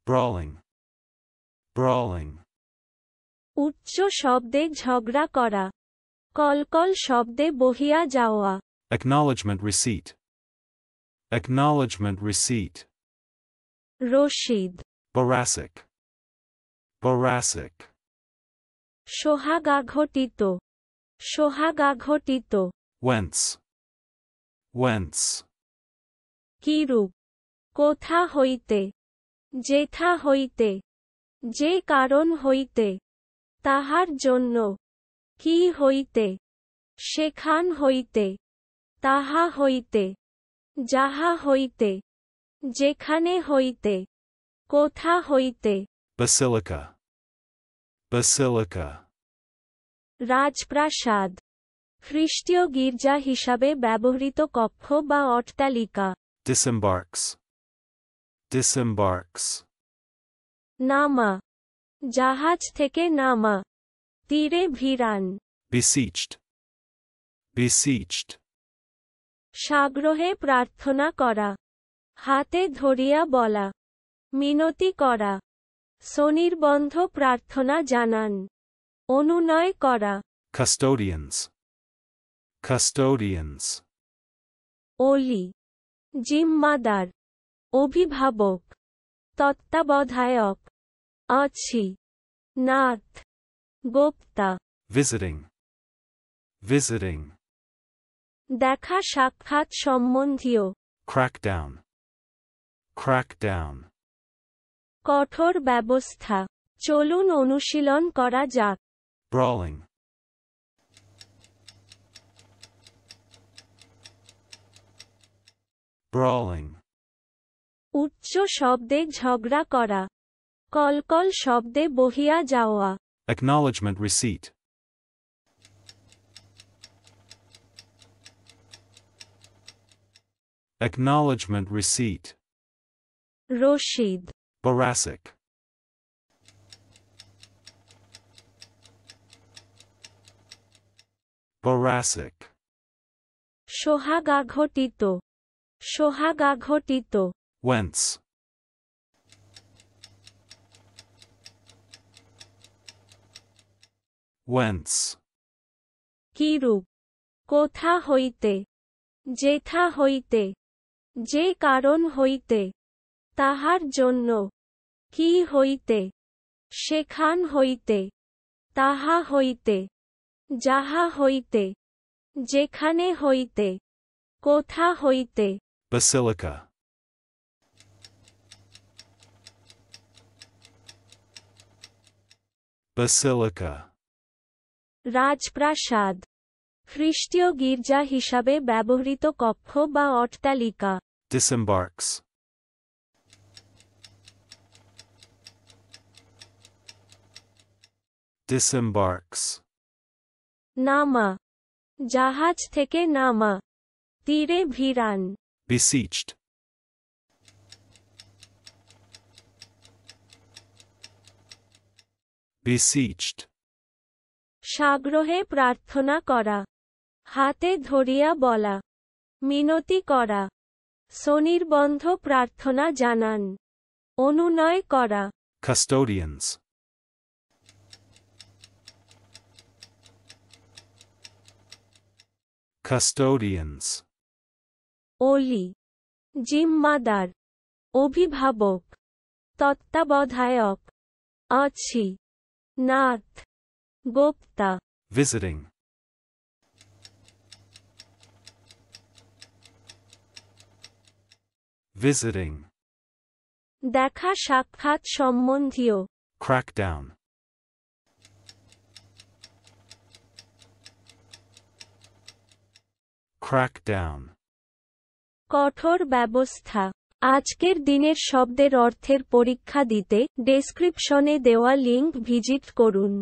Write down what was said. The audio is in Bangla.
brawling, brawling. উচ্চ শব্দে ঝগড়া করা, কলকল শব্দে বহিয়া যাওয়া। Acknowledgement receipt, acknowledgement receipt. রসিদ, Boracic, boracic. সোহাগাঘটিত, সোহাগাঘটিত। Whence, whence. কিরূপ, কোথা হইতে, যেথা হইতে, যে কারণ হইতে, তাহার জন্য, কি হইতে, সেখান হইতে, তাহা হইতে, যাহা হইতে, যেখানে হইতে, কোথা হইতে। Basilica, basilica. রাজপ্রাসাদ, খ্রিস্টীয় গির্জা হিসাবে ব্যবহৃত কক্ষ বা অট্টালিকা। Disembarks, disembarks. নামা, জাহাজ থেকে নামা, তীরে ভিড়ান। Besieged, besieged. সাগ্রহে প্রার্থনা করা, হাতে ধরিয়া বলা, মিনতি করা, স্বনির্বন্ধ প্রার্থনা জানান, অনুনয় করা। Custodians, custodians. ওলি, জিম্মাদার, অভিভাবক, তত্ত্বাবধায়ক। আছি, নাথ, গোপ্তা। Visiting, visiting. দেখা সাক্ষাৎ সম্বন্ধীয়। Crackdown, crackdown. কঠোর ব্যবস্থা, চলুন অনুশীলন করা যাক। Brawling, brawling. উচ্চ শব্দে ঝগড়া করা, কলকল শব্দে বহিয়া যাওয়া। Acknowledgement receipt, acknowledgement receipt. রসিদ, Boracic, boracic. সোহাগাঘটিত, সোহাগাঘটিত। Whence, whence. কিরূপ, কোথা হইতে, যেথা হইতে, যে কারণ হইতে, তাহার জন্য, কি হইতে, সেখান হইতে, তাহা হইতে, যাহা হইতে, যেখানে হইতে, কোথা হইতে। Basilica, basilica. রাজপ্রাসাদ, খ্রিস্টীয় গির্জা হিসাবে ব্যবহৃত কক্ষ বা অট্টালিকা। Disembarks, disembarks. নামা, জাহাজ থেকে নামা, তীরে ভিড়ান। Besieged, besieged. সাগ্রহে প্রার্থনা করা, হাতে ধরিয়া বলা, মিনতি করা, স্বনির্বন্ধ প্রার্থনা জানান, অনুনয় করা। Custodians, custodians. ওলি, জিম্মাদার, অভিভাবক, তত্ত্বাবধায়ক। আছি, নাথ, গোপ্তা। Visiting, visiting. দেখা সাক্ষাৎ সম্বন্ধীয়। Crackdown, crackdown. কঠোর ব্যবস্থা। আজকের দিনের শব্দের অর্থের পরীক্ষা দিতে ডেসক্রিপশনে দেওয়া লিংক ভিজিট করুন।